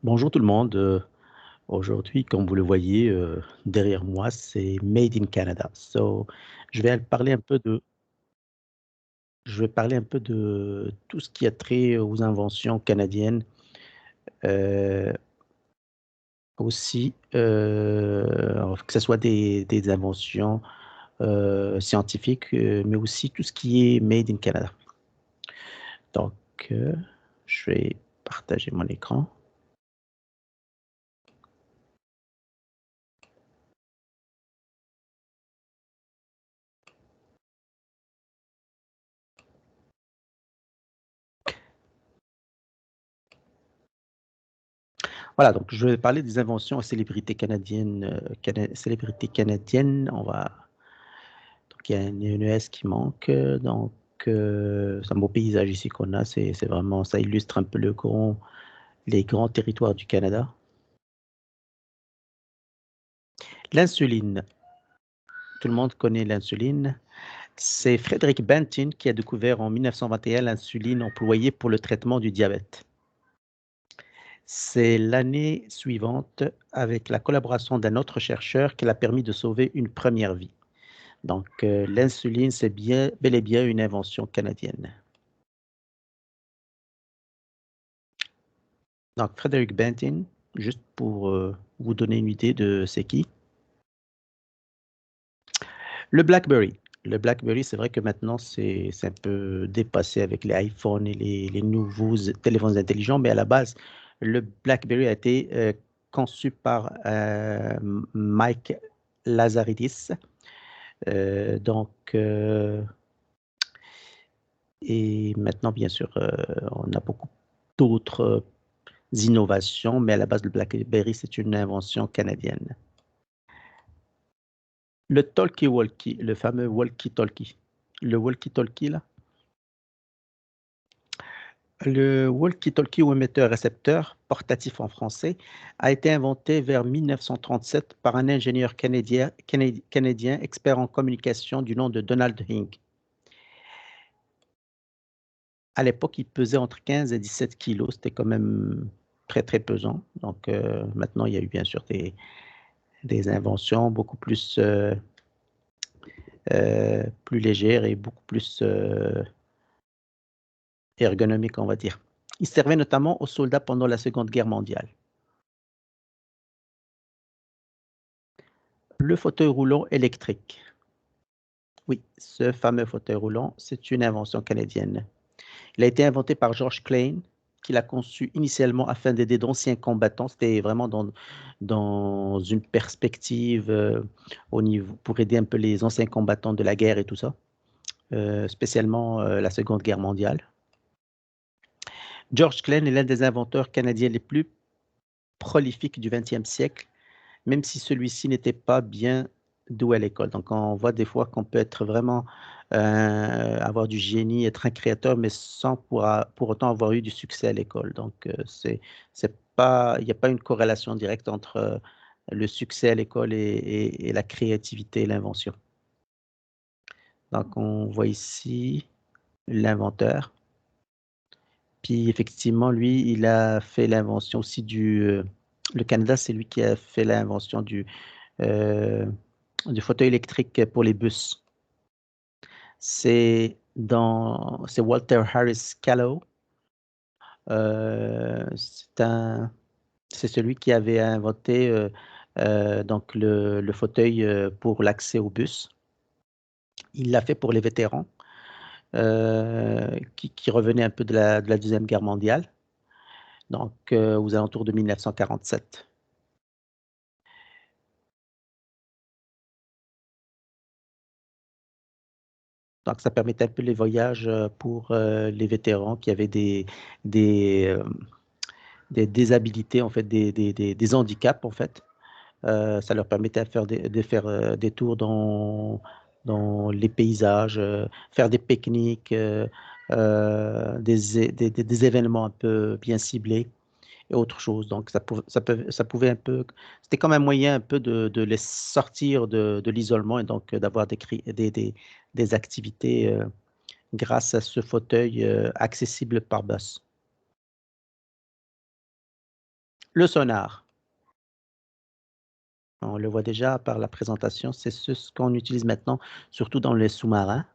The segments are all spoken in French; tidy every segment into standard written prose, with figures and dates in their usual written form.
Bonjour tout le monde. Aujourd'hui, comme vous le voyez derrière moi, c'est Made in Canada. Je vais parler un peu de, je vais parler un peu de tout ce qui a trait aux inventions canadiennes, euh, aussi que ce soit des inventions scientifiques, mais aussi tout ce qui est Made in Canada. Donc, euh, je vais partager mon écran. Voilà, donc je vais parler des inventions et célébrités canadiennes. Célébrités canadiennes, donc il y a un ES qui manque. C'est un beau paysage ici qu'on a. C'est vraiment, ça illustre un peu les grands territoires du Canada. L'insuline, tout le monde connaît l'insuline. C'est Frederick Banting qui a découvert en 1921 l'insuline employée pour le traitement du diabète. C'est l'année suivante, avec la collaboration d'un autre chercheur, qu'il a permis de sauver une première vie. L'insuline, c'est bel et bien une invention canadienne. Donc, Frederick Banting, juste pour vous donner une idée de c'est qui. Le BlackBerry. Le BlackBerry, c'est vrai que maintenant, c'est un peu dépassé avec les iPhones et les nouveaux téléphones intelligents, mais à la base, le BlackBerry a été conçu par Mike Lazaridis. Euh, donc, euh, et maintenant, bien sûr, on a beaucoup d'autres innovations, mais à la base, le BlackBerry, c'est une invention canadienne. Le talkie-walkie, le fameux walkie-talkie. Le walkie-talkie, là. Le walkie-talkie ou émetteur-récepteur, portatif en français, a été inventé vers 1937 par un ingénieur canadien expert en communication du nom de Donald Hing. À l'époque, il pesait entre 15 et 17 kilos. C'était quand même très, très pesant. Maintenant, il y a eu bien sûr des inventions beaucoup plus légères et beaucoup plus ergonomiques, on va dire. Il servait notamment aux soldats pendant la Seconde Guerre mondiale. Le fauteuil roulant électrique. Oui, ce fameux fauteuil roulant, c'est une invention canadienne. Il a été inventé par George Klein, qui l'a conçu initialement afin d'aider d'anciens combattants. C'était vraiment dans une perspective au niveau, pour aider un peu les anciens combattants de la guerre et tout ça, spécialement la Seconde Guerre mondiale. George Klein est l'un des inventeurs canadiens les plus prolifiques du XXe siècle, même si celui-ci n'était pas bien doué à l'école. Donc, on voit des fois qu'on peut être vraiment, avoir du génie, être un créateur, mais sans pour autant avoir eu du succès à l'école. C'est pas, il n'y a pas une corrélation directe entre le succès à l'école et la créativité et l'invention. Donc, on voit ici l'inventeur. Puis, effectivement, lui, il a fait l'invention aussi le Canada, c'est lui qui a fait l'invention euh, du fauteuil électrique pour les bus. C'est Walter Harris Callow. C'est c'est celui qui avait inventé le fauteuil pour l'accès au bus. Il l'a fait pour les vétérans qui revenaient un peu de la Deuxième Guerre mondiale, aux alentours de 1947. Donc, ça permettait un peu les voyages pour les vétérans qui avaient des, euh, des désabilités, en fait, des handicaps, en fait. Ça leur permettait de faire des tours dans les paysages, faire des pique-niques, des événements un peu bien ciblés et autre chose. Donc, ça pouvait un peu. C'était comme un moyen un peu de les sortir de l'isolement et donc d'avoir des activités grâce à ce fauteuil accessible par bus. Le sonar, on le voit déjà par la présentation, c'est ce qu'on utilise maintenant, surtout dans les sous-marins.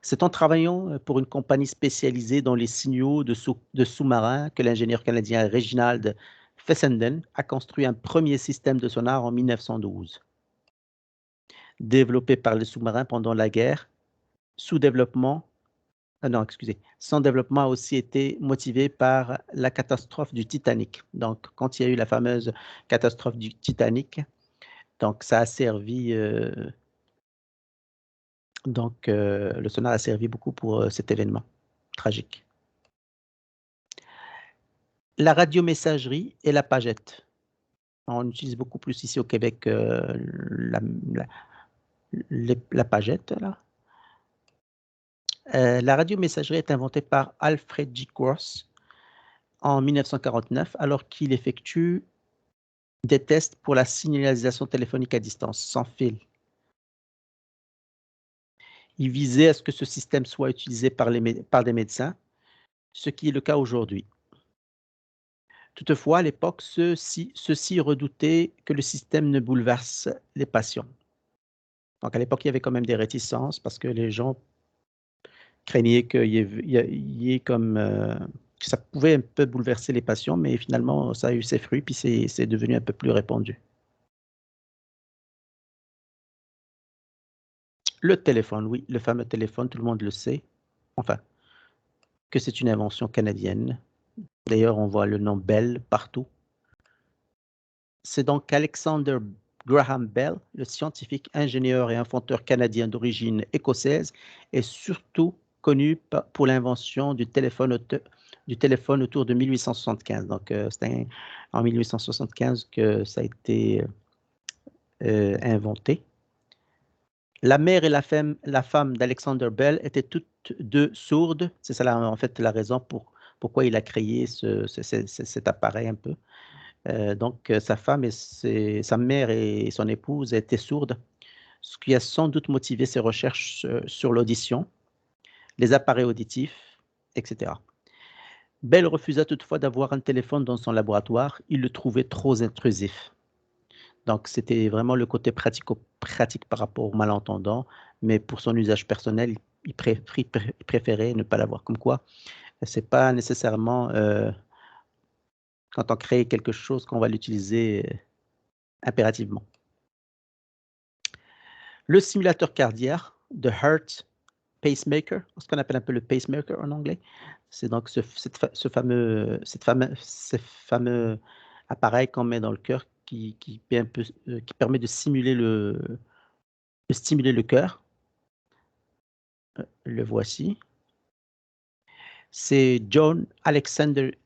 C'est en travaillant pour une compagnie spécialisée dans les signaux de sous-marins que l'ingénieur canadien Reginald Fessenden a construit un premier système de sonar en 1912. Développé par les sous-marins pendant la guerre, sous-développement, non, excusez, son développement a aussi été motivé par la catastrophe du Titanic. Donc, quand il y a eu la fameuse catastrophe du Titanic, donc ça a servi, le sonar a servi beaucoup pour cet événement tragique. La radiomessagerie et la pagette. On utilise beaucoup plus ici au Québec la, la, la pagette. Là. La radiomessagerie est inventée par Alfred G. Cross en 1949 alors qu'il effectue des tests pour la signalisation téléphonique à distance, sans fil. Il visait à ce que ce système soit utilisé par des médecins, ce qui est le cas aujourd'hui. Toutefois, à l'époque, ceux-ci redoutaient que le système ne bouleverse les patients. Donc, à l'époque, il y avait quand même des réticences parce que les gens craignaient y ait comme, que ça pouvait un peu bouleverser les patients, mais finalement, ça a eu ses fruits, puis c'est devenu un peu plus répandu. Le téléphone, oui, le fameux téléphone, tout le monde le sait. Enfin, que c'est une invention canadienne. D'ailleurs, on voit le nom Bell partout. C'est donc Alexander Graham Bell, le scientifique, ingénieur et inventeur canadien d'origine écossaise, est surtout connu pour l'invention du téléphone autour de 1875. Donc, c'est en 1875 que ça a été inventé. La mère et la femme d'Alexander Bell étaient toutes deux sourdes. C'est ça, en fait, la raison pourquoi il a créé cet appareil un peu. Donc, sa mère et son épouse étaient sourdes, ce qui a sans doute motivé ses recherches sur l'audition, les appareils auditifs, etc. Bell refusa toutefois d'avoir un téléphone dans son laboratoire. Il le trouvait trop intrusif. Donc, c'était vraiment le côté pratique par rapport aux malentendants, mais pour son usage personnel, il préférait ne pas l'avoir. Comme quoi, c'est pas nécessairement quand on crée quelque chose qu'on va l'utiliser impérativement. Le simulateur cardiaque de Heart Pacemaker, ce qu'on appelle un peu le pacemaker en anglais, c'est donc ce fameux appareil qu'on met dans le cœur qui permet de stimuler le cœur. Le voici. C'est John Alexander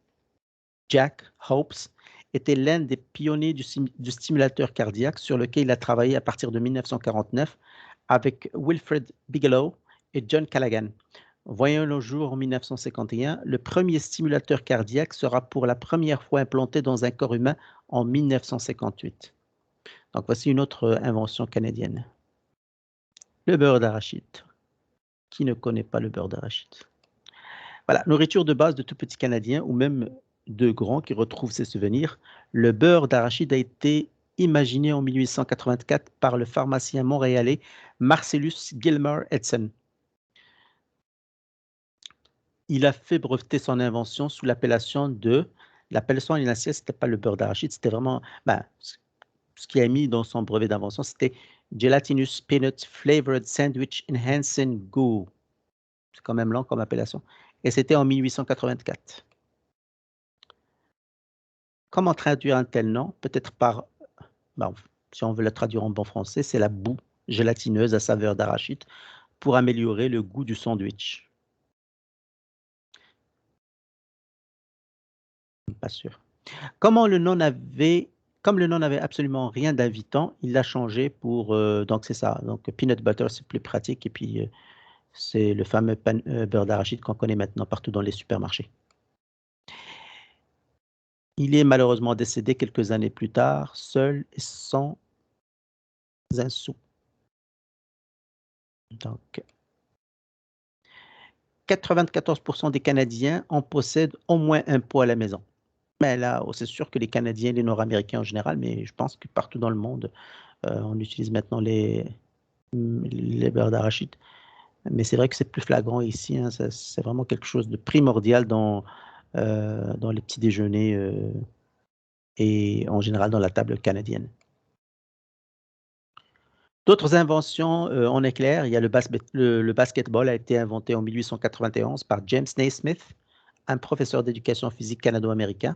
Jack Hopes était l'un des pionniers du stimulateur cardiaque sur lequel il a travaillé à partir de 1949 avec Wilfred Bigelow et John Callaghan. Voyant le jour en 1951, le premier stimulateur cardiaque sera pour la première fois implanté dans un corps humain en 1958. Donc voici une autre invention canadienne. Le beurre d'arachide. Qui ne connaît pas le beurre d'arachide? Voilà, nourriture de base de tout petit Canadien ou même de grands qui retrouvent ses souvenirs. Le beurre d'arachide a été imaginé en 1884 par le pharmacien montréalais Marcellus Gilmer Edson. Il a fait breveter son invention sous l'appellation initiale, c'était pas le beurre d'arachide, c'était vraiment, ce qu'il a mis dans son brevet d'invention, c'était Gelatinous Peanut Flavored Sandwich Enhancing Goo. C'est quand même long comme appellation. Et c'était en 1884. Comment traduire un tel nom? Peut-être si on veut le traduire en bon français, c'est la boue gélatineuse à saveur d'arachide pour améliorer le goût du sandwich. Pas sûr. Comme le nom n'avait absolument rien d'invitant, il l'a changé pour, donc c'est ça. Donc peanut butter, c'est plus pratique et puis c'est le fameux beurre d'arachide qu'on connaît maintenant partout dans les supermarchés. Il est malheureusement décédé quelques années plus tard, seul et sans un sou. Donc 94% des Canadiens en possèdent au moins un pot à la maison. Mais là, c'est sûr que les Canadiens, les Nord-Américains en général, mais je pense que partout dans le monde, on utilise maintenant les beurres d'arachide. Mais c'est vrai que c'est plus flagrant ici, hein, c'est vraiment quelque chose de primordial dans les petits déjeuners et en général dans la table canadienne. D'autres inventions en éclair, il y a le basketball a été inventé en 1891 par James Naismith, un professeur d'éducation physique canado-américain.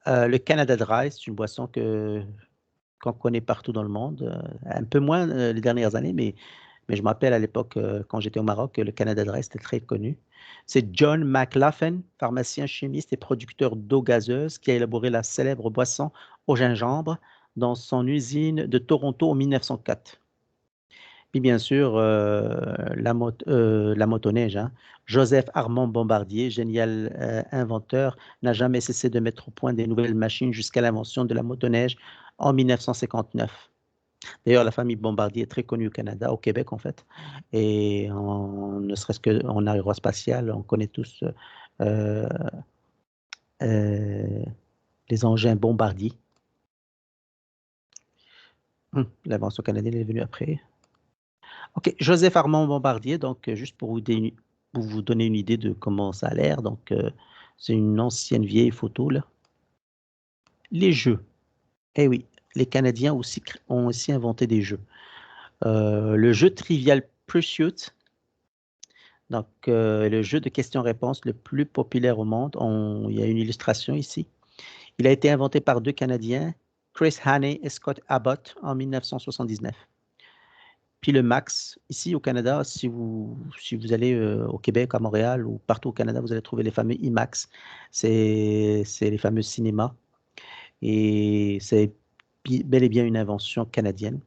Le Canada Dry, c'est une boisson qu'on connaît partout dans le monde, un peu moins les dernières années, mais je me rappelle à l'époque, quand j'étais au Maroc, le Canada Dry, c'était très connu. C'est John McLaughlin, pharmacien chimiste et producteur d'eau gazeuse, qui a élaboré la célèbre boisson au gingembre dans son usine de Toronto en 1904. Puis bien sûr, la motoneige, hein. Joseph Armand Bombardier, génial inventeur, n'a jamais cessé de mettre au point des nouvelles machines jusqu'à l'invention de la motoneige en 1959. D'ailleurs, la famille Bombardier est très connue au Canada, au Québec en fait, et ne serait-ce qu'en aérospatial, on connaît tous euh, euh, les engins Bombardier. L'invention canadienne est venue après. Ok, Joseph Armand Bombardier, donc juste pour vous donner une idée de comment ça a l'air, donc c'est une ancienne vieille photo là. Les jeux, eh oui, les Canadiens ont aussi inventé des jeux. Le jeu Trivial Pursuit, donc le jeu de questions-réponses le plus populaire au monde, il y a une illustration ici. Il a été inventé par deux Canadiens, Chris Haney et Scott Abbott, en 1979. Puis le Max, ici au Canada, si vous allez au Québec, à Montréal ou partout au Canada, vous allez trouver les fameux IMAX. C'est les fameux cinémas. Et c'est bel et bien une invention canadienne.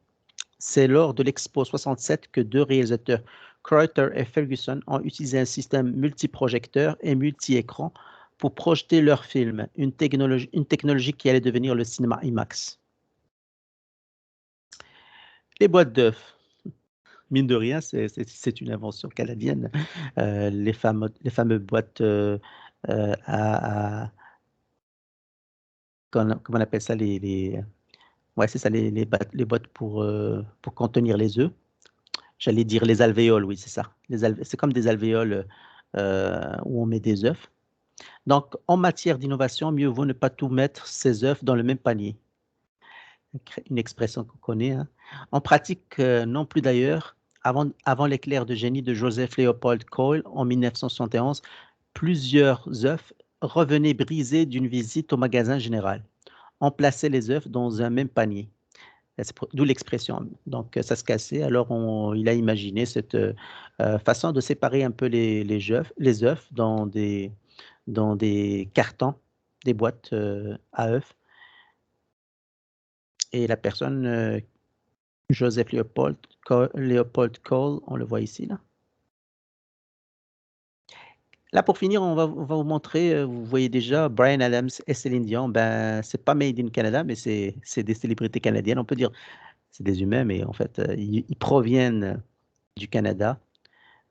C'est lors de l'Expo 67 que deux réalisateurs, Crowther et Ferguson, ont utilisé un système multiprojecteur et multi-écran pour projeter leurs films, une technologie qui allait devenir le cinéma IMAX. Les boîtes d'œufs. Mine de rien, c'est une invention canadienne. Les fameux boîtes comment on appelle ça, ouais, c'est ça, les boîtes pour contenir les œufs. J'allais dire les alvéoles, oui, c'est ça. C'est comme des alvéoles où on met des œufs. Donc, en matière d'innovation, mieux vaut ne pas tout mettre ses œufs dans le même panier. Une expression qu'on connaît, hein. En pratique, non plus d'ailleurs. Avant l'éclair de génie de Joseph Leopold Cole en 1971, plusieurs œufs revenaient brisés d'une visite au magasin général. On plaçait les œufs dans un même panier. D'où l'expression. Donc, ça se cassait. Alors, il a imaginé cette façon de séparer un peu les œufs dans des cartons, des boîtes à œufs. Et la personne, Joseph Leopold Cole, on le voit ici, là. Là, pour finir, on va vous montrer, vous voyez déjà Bryan Adams et Céline Dion. Ben, c'est pas made in Canada, mais c'est des célébrités canadiennes. On peut dire c'est des humains, mais en fait, ils proviennent du Canada.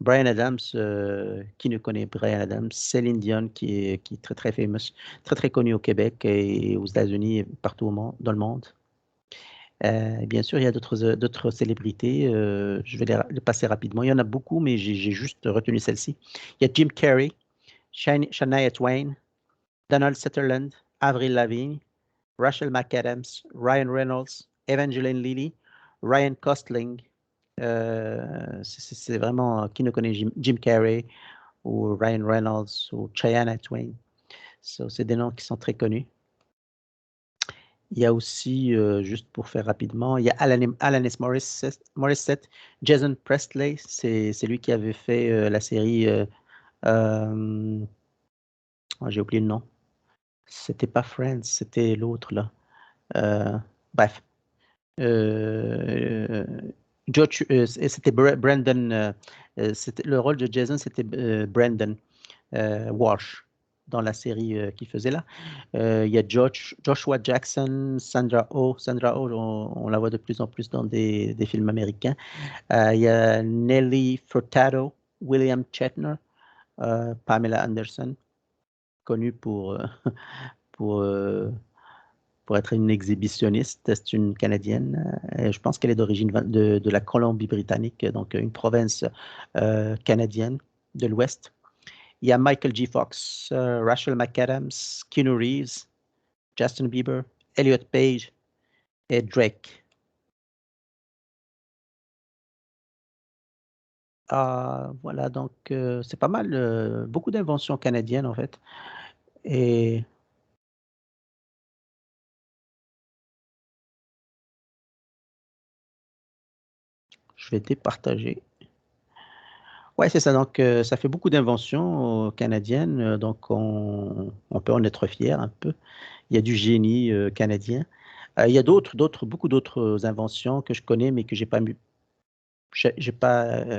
Bryan Adams, qui ne connaît Bryan Adams? Céline Dion, qui est très, très famous, très, très connue au Québec et aux États-Unis et partout dans le monde. Bien sûr, il y a d'autres célébrités. Je vais les passer rapidement. Il y en a beaucoup, mais j'ai juste retenu celle-ci. Il y a Jim Carrey, Shania Twain, Donald Sutherland, Avril Lavigne, Rachel McAdams, Ryan Reynolds, Evangeline Lilly, Ryan Gosling. C'est vraiment qui ne connaît Jim Carrey ou Ryan Reynolds ou Shania Twain. C'est des noms qui sont très connus. Il y a aussi, juste pour faire rapidement, il y a Alanis Morissette, Jason Presley, c'est lui qui avait fait la série, j'ai oublié le nom, c'était pas Friends, c'était l'autre là. Bref, euh, c'était Brandon, le rôle de Jason, c'était Brandon Walsh dans la série qu'il faisait là. Il y a Joshua Jackson, Sandra Oh. Sandra Oh, on la voit de plus en plus dans des films américains. Il y a Nelly Furtado, William Shatner, Pamela Anderson. connue pour, euh, pour être une exhibitionniste. C'est une Canadienne. Et je pense qu'elle est d'origine de la Colombie-Britannique, donc une province canadienne de l'Ouest. Il y a Michael J. Fox, Rachel McAdams, Keanu Reeves, Justin Bieber, Elliot Page et Drake. Voilà, donc c'est pas mal, beaucoup d'inventions canadiennes en fait. Et je vais départager. Ouais, c'est ça. Donc, ça fait beaucoup d'inventions canadiennes. Donc, on peut en être fier un peu. Il y a du génie canadien. Il y a beaucoup d'autres inventions que je connais, mais que j'ai pas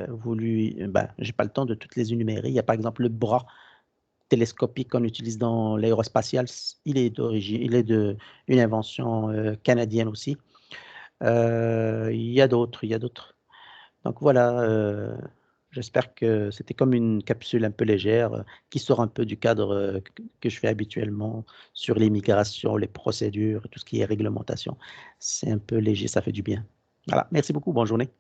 voulu, ben, j'ai pas le temps de toutes les énumérer. Il y a par exemple le bras télescopique qu'on utilise dans l'aérospatial. Il est de une invention canadienne aussi. Il y a d'autres. Donc voilà, j'espère que c'était comme une capsule un peu légère qui sort un peu du cadre que je fais habituellement sur l'immigration, les procédures, tout ce qui est réglementation. C'est un peu léger, ça fait du bien. Voilà, merci beaucoup, bonne journée.